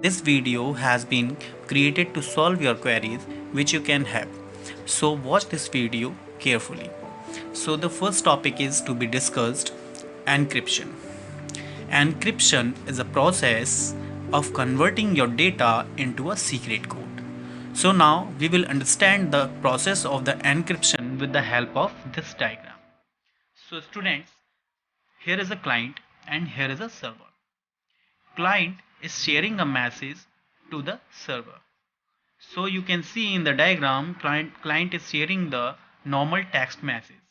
This video has been created to solve your queries which you can have. So watch this video carefully. So the first topic is to be discussed, encryption. Encryption is a process of converting your data into a secret code. So now we will understand the process of the encryption with the help of this diagram. So students, here is a client and here is a server. Client is sharing a message to the server. So you can see in the diagram, client is sharing the normal text message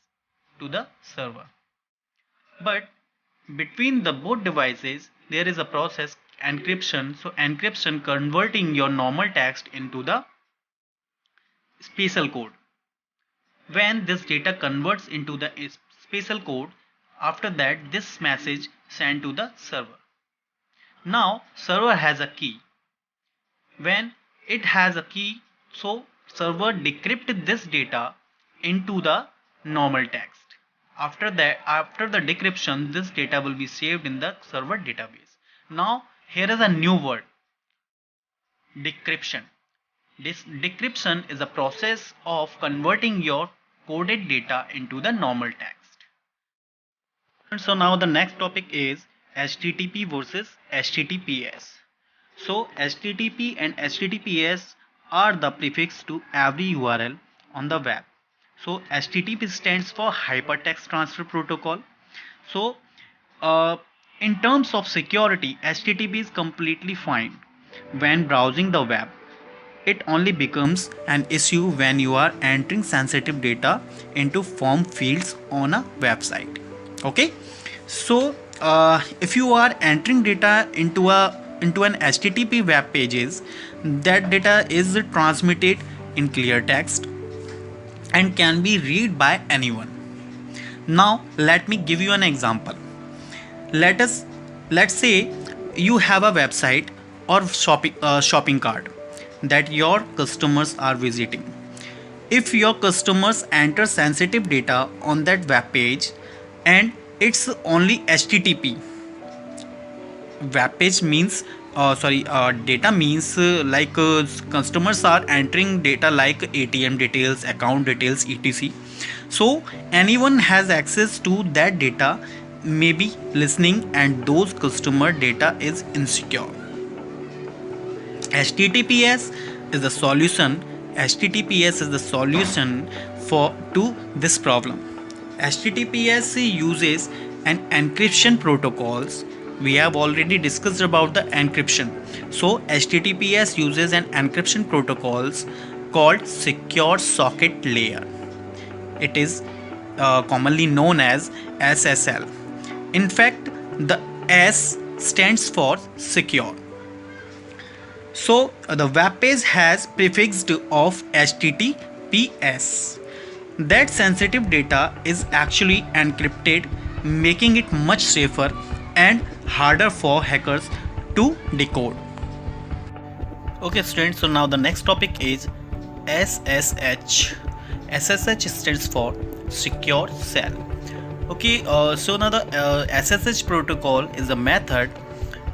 to the server. But between the both devices, there is a process encryption. So encryption converting your normal text into the special code. When this data converts into the special code, after that this message sent to the server. Now server has a key. When it has a key, so server decrypt this data into the normal text. After the decryption, this data will be saved in the server database. Now here is a new word, decryption. This decryption is a process of converting your coded data into the normal text. And so now the next topic is HTTP versus HTTPS. So HTTP and HTTPS are the prefix to every URL on the web. So HTTP stands for Hypertext Transfer Protocol. So in terms of security, HTTP is completely fine when browsing the web. It only becomes an issue when you are entering sensitive data into form fields on a website. Okay, so if you are entering data into an HTTP web pages, that data is transmitted in clear text and can be read by anyone. Now let me give you an example. Let's say you have a website or shopping cart that your customers are visiting. If your customers enter sensitive data on that web page and it's only HTTP, web page means data means customers are entering data like ATM details, account details, etc. So anyone has access to that data, may be listening, and those customer data is insecure. HTTPS is the solution. HTTPS is the solution to this problem. HTTPS uses an encryption protocols. We have already discussed about the encryption. So HTTPS uses an encryption protocols called Secure Socket Layer. It is commonly known as SSL. In fact, the S stands for secure. So the web page has prefix of HTTPS. That sensitive data is actually encrypted, making it much safer and harder for hackers to decode. Okay students, so now the next topic is SSH. SSH stands for Secure Shell. Okay, so now the SSH protocol is a method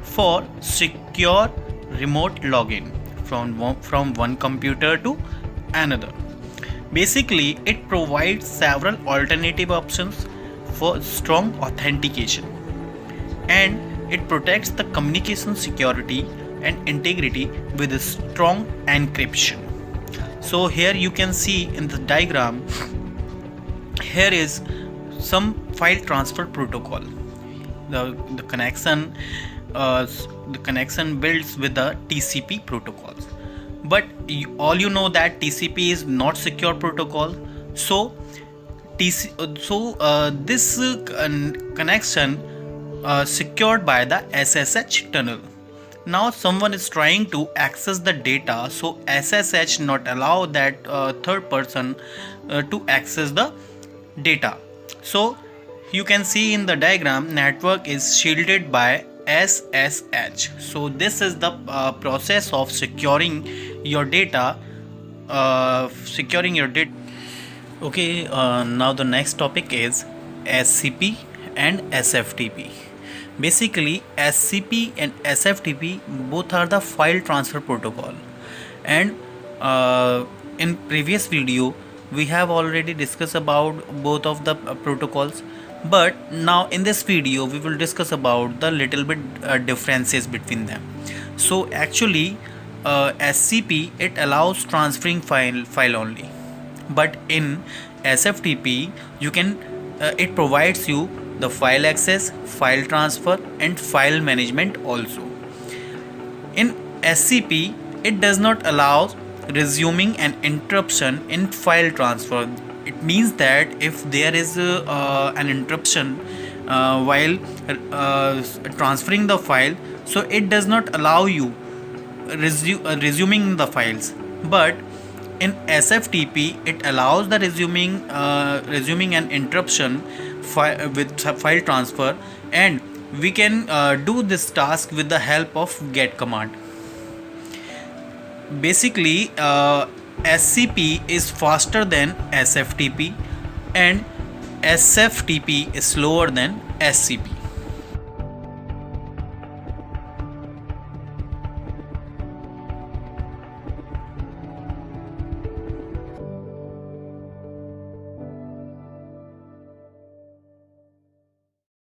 for secure remote login from one computer to another. Basically, it provides several alternative options for strong authentication, and it protects the communication security and integrity with a strong encryption. So here you can see in the diagram, here is some file transfer protocol. The connection builds with the TCP protocols, but all you know that TCP is not secure protocol. So this connection secured by the SSH tunnel. Now someone is trying to access the data, so SSH not allow that third person to access the data. So you can see in the diagram, network is shielded by SSH. So this is the process of securing your data. Okay, now the next topic is SCP and SFTP. Basically, SCP and SFTP both are the file transfer protocol, and in previous video we have already discussed about both of the protocols, but now in this video we will discuss about the little bit differences between them. So actually, SCP, it allows transferring file only, but in SFTP you can it provides you the file access, file transfer, and file management also. In SCP, it does not allow resuming an interruption in file transfer. It means that if there is an interruption while transferring the file, so it does not allow you resuming the files. But in SFTP, it allows the resuming an interruption with file transfer, and we can do this task with the help of get command. Basically, SCP is faster than SFTP, and SFTP is slower than SCP.